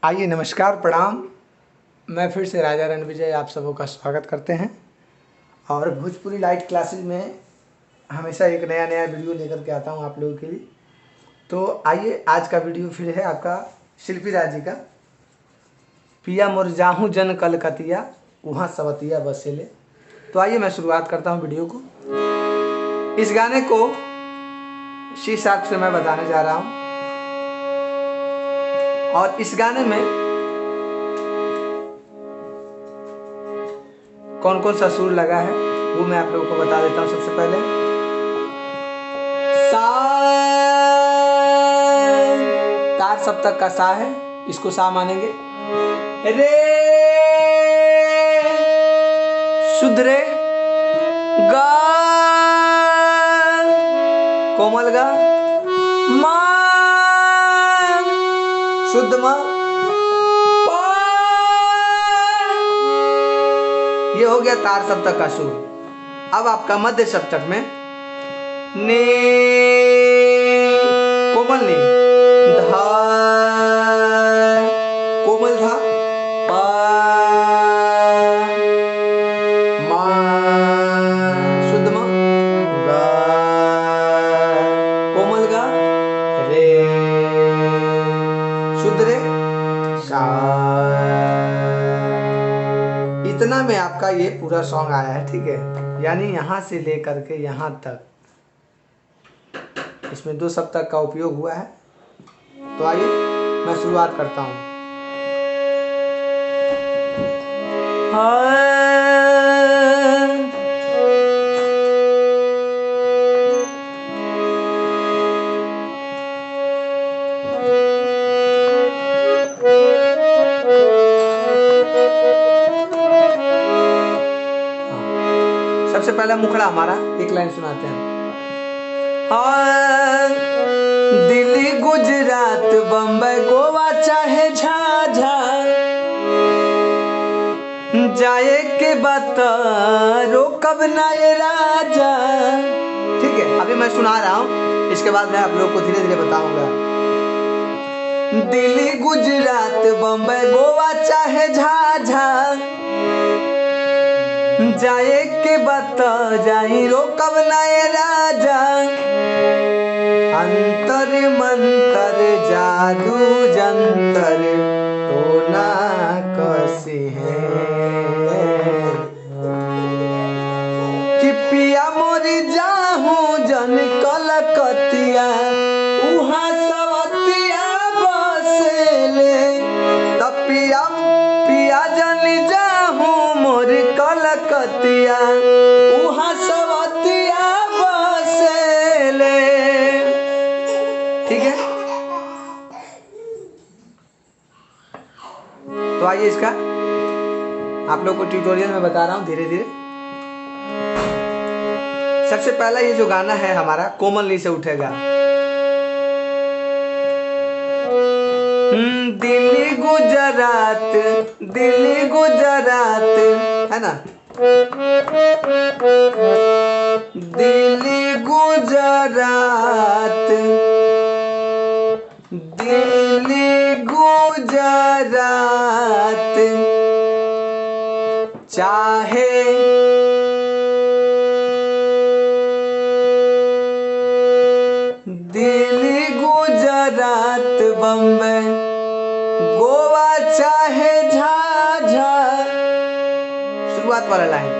आइए नमस्कार प्रणाम। मैं फिर से राजा रणविजय आप सबों का स्वागत करते हैं और भोजपुरी लाइट क्लासेस में हमेशा एक नया नया वीडियो लेकर के आता हूं आप लोगों के लिए। तो आइए आज का वीडियो फिर है आपका शिल्पी राज जी का, पिया मोर जाहूँ जन कलकतिया वहाँ सवतिया बसेले। तो आइए मैं शुरुआत करता हूँ वीडियो को। इस गाने को शी शार्प से मैं बताने जा रहा हूँ और इस गाने में कौन कौन सा सुर लगा है वो मैं आप लोगों को बता देता हूँ। सबसे पहले सा, तार सप्तक का सा है, इसको सा मानेंगे। रे शुद्ध रे, गा कोमल गा, मा शुद्ध मा, ये हो गया तार सप्तक का सुर। अब आपका मध्य सप्तक में ने कोमल ने, धा कोमल धा, पा मा शुद्ध मा, गा कोमल गा, रे शुद्ध रे, सा। इतना में आपका ये पूरा सॉन्ग आया है, ठीक है। यानी यहाँ से लेकर के यहाँ तक इसमें 2 सप्तक का उपयोग हुआ है। तो आइए मैं शुरुआत करता हूँ। सबसे पहला मुखड़ा हमारा एक लाइन सुनाते हैं। हाँ, दिल्ली गुजरात बम्बई गोवा चाहे झाझा जाए के बात रोकब ना ये राजा। ठीक है, अभी मैं सुना रहा हूँ, इसके बाद मैं आप लोग को धीरे धीरे बताऊंगा। दिल्ली गुजरात बम्बई गोवा चाहे झाझा जाए के बता जाई रोकब नाये राजा। अंतर मंतर जादू जंतर तो ना कसे हैं कि पिया मोरी जाहूँ जन कलकतिया उहाँ सवतिया बसेले। तब पिया पिया जन जाहूँ मोर कलकतिया उहाँ सवतिया बसेले। ठीक है, तो आइए इसका आप लोग को ट्यूटोरियल में बता रहा हूँ धीरे धीरे। सबसे पहला ये जो गाना है हमारा कोमल नी से उठेगा। दिल्ली गुजरात है ना, दिल्ली गुजरात चाहे दिल्ली गुजरात बम्बई गोवा चाहे झाझा। शुरुआत वाला लाइन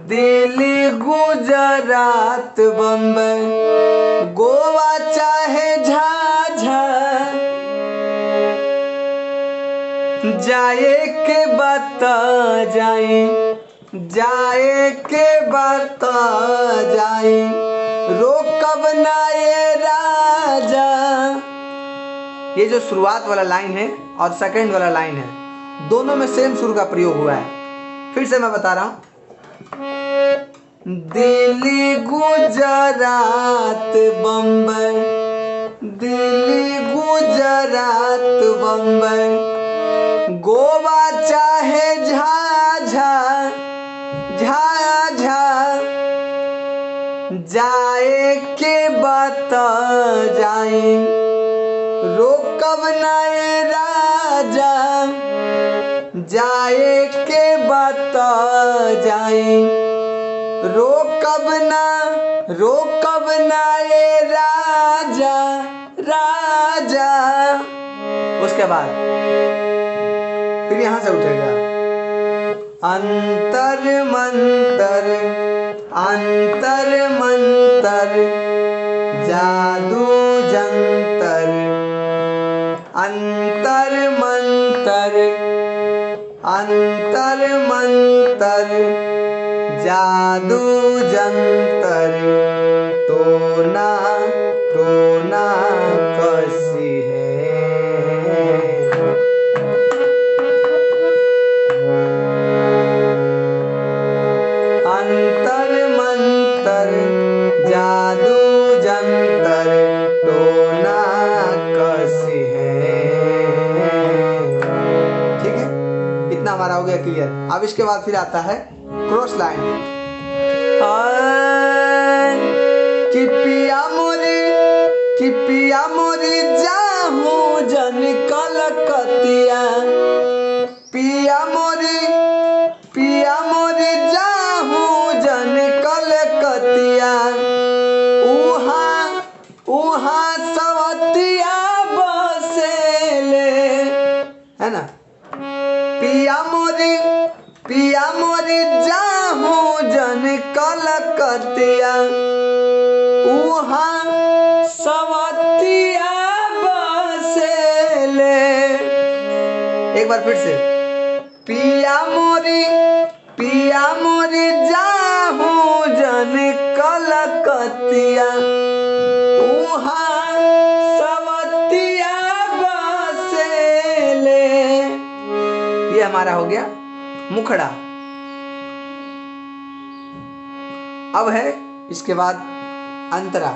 दिल्ली गुजरात बम्बई गोवा चाहे झाझा जाए के बता जाए के बता जाई रोकब ना ये राजा। ये जो शुरुआत वाला लाइन है और सेकंड वाला लाइन है, दोनों में सेम सुर का प्रयोग हुआ है। फिर से मैं बता रहा हूं। दिल्ली गुजरात बम्बई, दिल्ली गुजरात बम्बई गोवा चाहे झाझा जाए के बता जाई रोकब नाए राजा जाए के बता जाई, रोकब ना ये राजा राजा। उसके बाद फिर यहां से उठेगा अंतर मंतर अंतर मंतर जादू जंतर, अंतर मंतर अंतर मंतर जादू जंतर, टोना टोना कसी है। अंतर मंतर जादू जंतर, टोना कसी है। ठीक है, इतना हमारा हो गया क्लियर। अब इसके बाद फिर आता है क्रॉस लाइन। कि पिया मोरी जाहू जन कलकतिया, पिया मोरी जाहू जन कलकतिया, उहाँ सवतिया बसेले, है ना। पिया मोरी जाहू जन कलकतिया, उहाँ सवतिया बसेले। एक बार फिर से, पिया मोरी जाहू जन कलकतिया, उहाँ सवतिया बसेले। ये हमारा हो गया मुखड़ा। अब है इसके बाद अंतरा।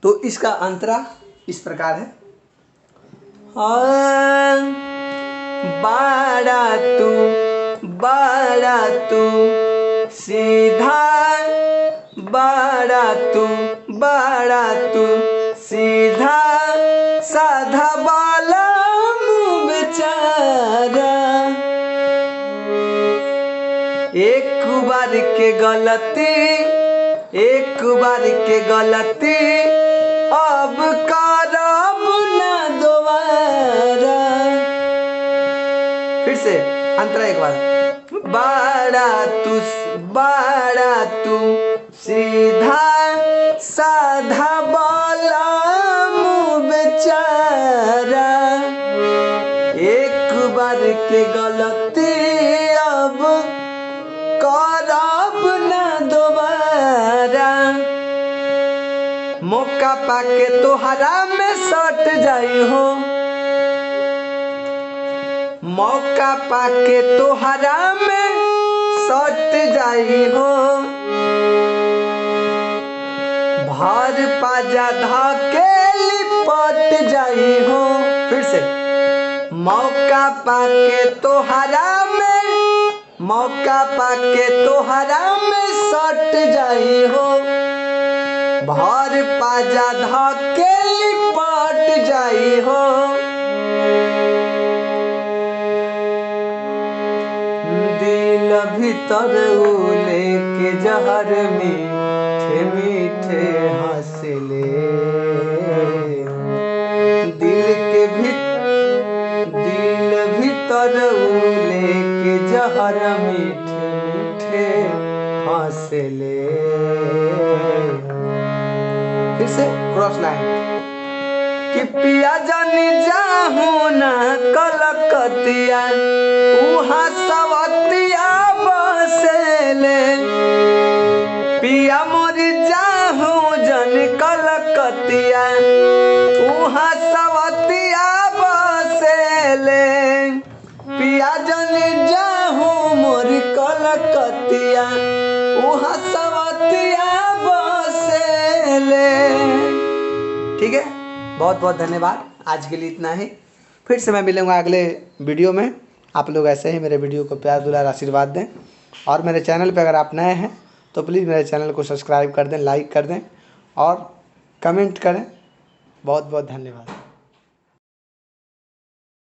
तो इसका अंतरा इस प्रकार है। बाड़ा तू सीधा, बाड़ा तू सीधा, साधा बाला मुँह बेचारा। एक बार के गलती अब करब ना दोबारा। फिर से अंतरा एक बार। बाड़ा तू सीधा, साधा बाला मुँह बेचारा। एक बार के गलती अब करब ना दोबारा। मौका पाके तोहरा में सट जाई हो, मौका पाके तोहरा में सट जाई हो। भर पाजा धके लिपट जाई हो। फिर से, मौका पाके तोहरा में सट जाई हो। भर पाजा धके लिपट जाई हो। दिल भीतर लेके जहर मीठे मीठे हंसले, दिल भीतर लेके जहर मीठे मीठे हंसले। फिर से क्रॉस लाइन। कि पिया जानी जाहू ना कलकतिया, उहाँ सवतिया बसेले। पिया मोरी जाहू जन कलकतिया, उहाँ सवतिया बसेले। पिया जानी जाहू मोरी कलकतिया, उहाँ सवतिया बसेले। ठीक है, बहुत बहुत धन्यवाद। आज के लिए इतना ही। फिर से मैं मिलूंगा अगले वीडियो में। आप लोग ऐसे ही मेरे वीडियो को प्यार दुलार आशीर्वाद दें। और मेरे चैनल पे अगर आप नए हैं तो प्लीज़ मेरे चैनल को सब्सक्राइब कर दें, लाइक कर दें और कमेंट करें। बहुत बहुत धन्यवाद।